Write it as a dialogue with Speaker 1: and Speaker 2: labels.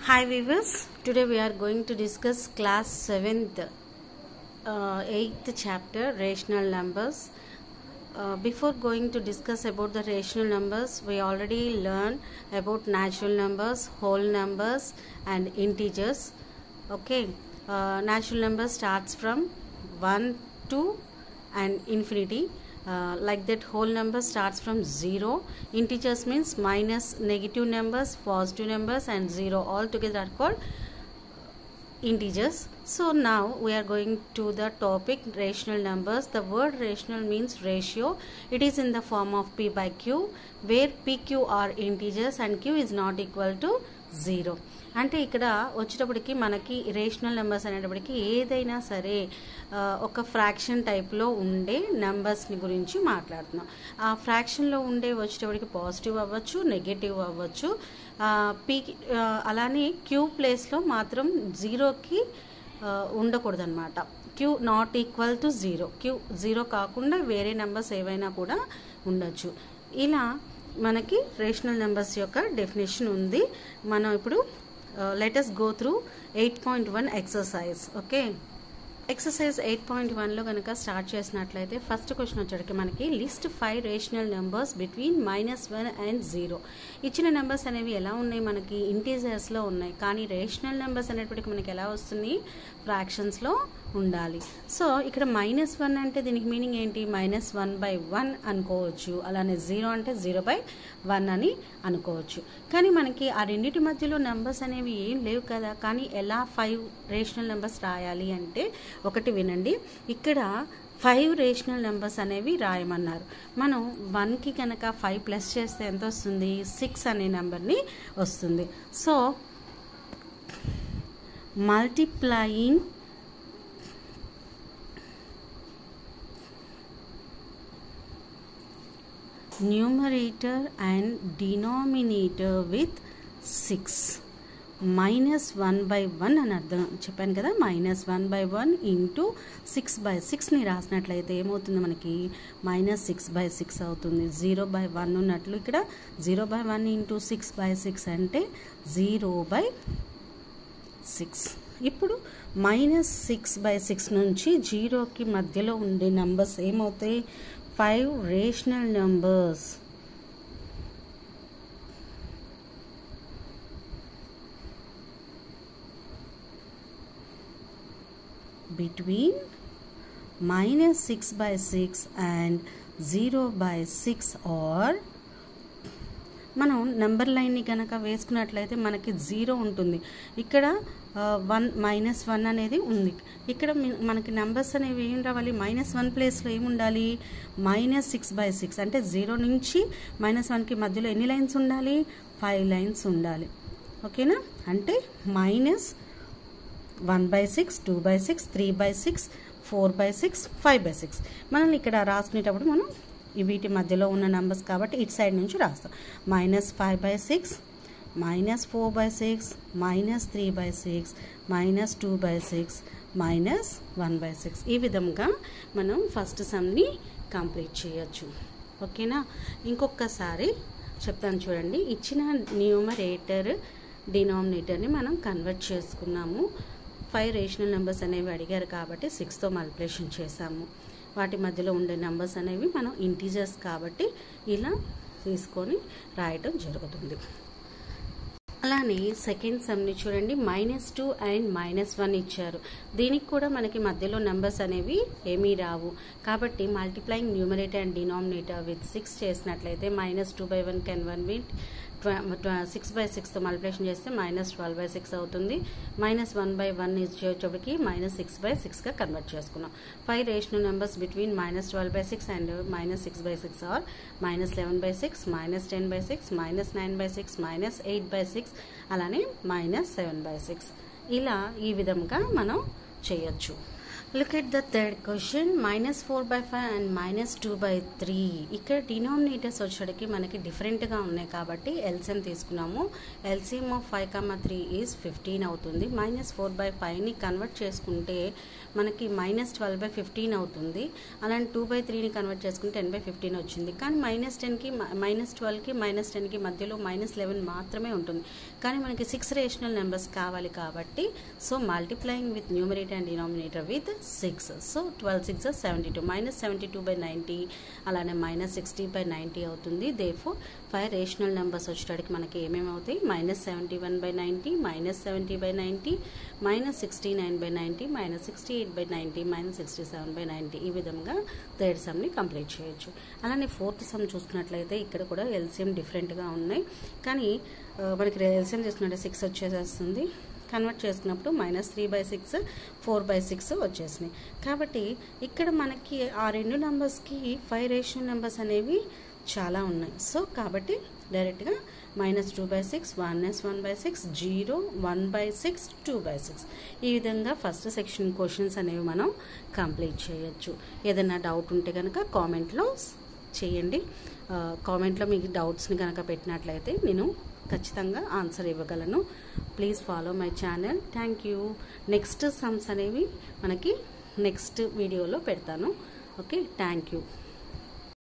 Speaker 1: Hi viewers, today we are going to discuss class 7th 8th chapter rational numbers. Before going to discuss about the rational numbers, we already learned about natural numbers, whole numbers and integers. Okay, natural number starts from 1 to and infinity. Like that, whole number starts from 0. Integers means minus, negative numbers, positive numbers and 0 all together are called integers. So now we are going to the topic rational numbers. The word rational means ratio. It is in the form of p by q, where p, q are integers and q is not equal to 0. అంటే ఇక్కడ వచ్చేటప్పటికి మనకి rational numbers అనేటప్పటికి ఏదైనా సరే ఒక fraction టైప్లో ఉండే నెంబర్స్ని గురించి మాట్లాడుతున్నాం. ఆ ఫ్రాక్షన్లో ఉండే వచ్చేటప్పటికి పాజిటివ్ అవ్వచ్చు, నెగటివ్ అవ్వచ్చు. అలానే క్యూ ప్లేస్లో మాత్రం జీరోకి ఉండకూడదు అనమాట. Q not equal to 0. Q 0 కాకుండా వేరే నెంబర్స్ ఏవైనా కూడా ఉండొచ్చు. ఇలా మనకి రేషనల్ నెంబర్స్ యొక్క డెఫినేషన్ ఉంది. మనం ఇప్పుడు let us go through 8.1 exercise. Okay, exercise 8.1 లో కనుక స్టార్ట్ చేసినట్లయితే ఫస్ట్ క్వశ్చన్ వచ్చేటికి మనకి list 5 rational numbers between -1 and 0. ఇచ్చిన నెంబర్స్ అనేవి ఎలా ఉన్నాయి, మనకి ఇంటీజర్స్లో ఉన్నాయి. కానీ రేషనల్ నెంబర్స్ అనేటికి మనకి ఎలా వస్తుంది, ఫ్రాక్షన్స్లో ఉండాలి. సో ఇక్కడ -1 అంటే దీనికి మీనింగ్ ఏంటి, -1/1 అనుకోవచ్చు. అలానే 0 అంటే 0/1 అని అనుకోవచ్చు. కానీ మనకి ఆ రెండింటి మధ్యలో నెంబర్స్ అనేవి ఏం లేవు కదా. కానీ ఎలా 5 రేషనల్ నెంబర్స్ రాయాలి అంటే ఒకటి వినండి. ఇక్కడ 5 రేషనల్ నెంబర్స్ అనేవి రాయమన్నారు. మనం 1కి కనుక 5 ప్లస్ చేస్తే ఎంత వస్తుంది, 6 అనే నెంబర్ని వస్తుంది. So multiplying numerator and denominator with 6 -1/1 అని అర్థం చెప్పాను కదా. -1/1 ఇంటూ 6/6ని రాసినట్లయితే ఏమవుతుంది, మనకి -6/6 అవుతుంది. 0/1 ఉన్నట్లు ఇక్కడ 0/1 ఇంటూ 6/6 అంటే 0/6. ఇప్పుడు -6/6 నుంచి 0కి మధ్యలో ఉండే నంబర్స్ ఏమవుతాయి, 5 rational numbers between -6/6 and 0/6 or మనం నెంబర్ లైన్ని కనుక వేసుకున్నట్లయితే మనకి 0 ఉంటుంది. ఇక్కడ -1 అనేది ఉంది. ఇక్కడ మనకి నెంబర్స్ అనేవి ఏం రావాలి, -1 ప్లేస్లో ఏముండాలి, -6/6 అంటే 0 నుంచి -1కి మధ్యలో ఎన్ని లైన్స్ ఉండాలి, 5 లైన్స్ ఉండాలి. ఓకేనా, అంటే -1/6, 2/6, 3/6, 4/6, 5/6. మనల్ని ఇక్కడ రాసుకునేటప్పుడు మనం వీటి మధ్యలో ఉన్న నెంబర్స్ కాబట్టి ఇటు సైడ్ నుంచి రాస్తాం. -5/6, -4/6, -3/6, -2/6, -1/6. ఈ విధంగా మనం ఫస్ట్ సమ్ని కంప్లీట్ చేయొచ్చు. ఓకేనా, ఇంకొకసారి చెప్తాను చూడండి. ఇచ్చిన న్యూమరేటర్ డినామినేటర్ని మనం కన్వర్ట్ చేసుకున్నాము. 5 రేషనల్ నెంబర్స్ అనేవి అడిగారు కాబట్టి 6తో మల్టిప్లికేషన్ చేసాము. వాటి మధ్యలో ఉండే నెంబర్స్ అనేవి మనం ఇంటీజర్స్ కాబట్టి ఇలా తీసుకొని రాయటం జరుగుతుంది. అలానే సెకండ్ సమ్ని చూడండి. -2 and -1 ఇచ్చారు. దీనికి కూడా మనకి మధ్యలో నెంబర్స్ అనేవి ఏమీ రావు కాబట్టి multiplying numerator and denominator with 6 చేసినట్లయితే -2/1 కెన్ 1 విత్ 6/6తో మల్టిప్లికేషన్ చేస్తే -12/6 అవుతుంది. -1/1 ఇచ్చేటప్పటికి -6/6గా కన్వర్ట్ చేసుకున్నాం. 5 rational numbers between -12/6 and -6/6 are -11/6, -10/6, -9/6, -8/6, అలానే -7/6. ఇలా ఈ విధంగా మనం చేయొచ్చు. Look at the third question. -4/5 and -2/3. ఇక్కడ డినామినేటర్స్ వచ్చేటికి మనకి డిఫరెంట్గా ఉన్నాయి కాబట్టి ఎల్సిఎం తీసుకున్నాము. ఎల్సిఎం ఆఫ్ 5, 3 ఈజ్ 15 అవుతుంది. -4/5ని కన్వర్ట్ చేసుకుంటే మనకి -12/15 అవుతుంది. అలాంటి 2/3ని కన్వర్ట్ చేసుకుంటే 10/15 వచ్చింది. కానీ -10కి -12కి -10కి మధ్యలో -11 మాత్రమే ఉంటుంది. కానీ మనకి 6 రేషనల్ నెంబర్స్ కావాలి కాబట్టి so multiplying with numerator and denominator with 6. So 12 6 72. -72/90 అలానే -60/90 అవుతుంది. దేర్ఫోర్ 5 రేషనల్ నెంబర్స్ వచ్చేటప్పటికి మనకి ఏమేమి అవుతాయి? -71/90, -70/90, -69/90, -68/90, -67/90. ఈ విధంగా థర్డ్ సమ్ని కంప్లీట్ చేయొచ్చు. అలానే ఫోర్త్ సమ్ చూసుకున్నట్లయితే ఇక్కడ కూడా ఎల్సిఎం డిఫరెంట్గా ఉన్నాయి. కానీ మనకి ఎల్సిఎం చూసుకున్నట్టే 6 వచ్చేసేస్తుంది. కన్వర్ట్ చేసుకున్నప్పుడు -3/6, 4/6 వచ్చేసినాయి. కాబట్టి ఇక్కడ మనకి ఆ రెండు నెంబర్స్కి 5 రేషనల్ నెంబర్స్ అనేవి చాలా ఉన్నాయి. సో కాబట్టి డైరెక్ట్గా -2/6, 1/6, 0, 1/6, 2/6 ఈ విధంగా ఫస్ట్ సెక్షన్ క్వశ్చన్స్ అనేవి మనం కంప్లీట్ చేయొచ్చు. ఏదైనా డౌట్ ఉంటే కనుక కామెంట్లో చేయండి. కామెంట్లో మీకు డౌట్స్ని కనుక పెట్టినట్లయితే నేను ఖచ్చితంగా ఆన్సర్ ఇవ్వగలను. Please follow my channel. Thank you. Next sums అనేవి మనకి నెక్స్ట్ వీడియోలో పెడతాను. Okay, thank you.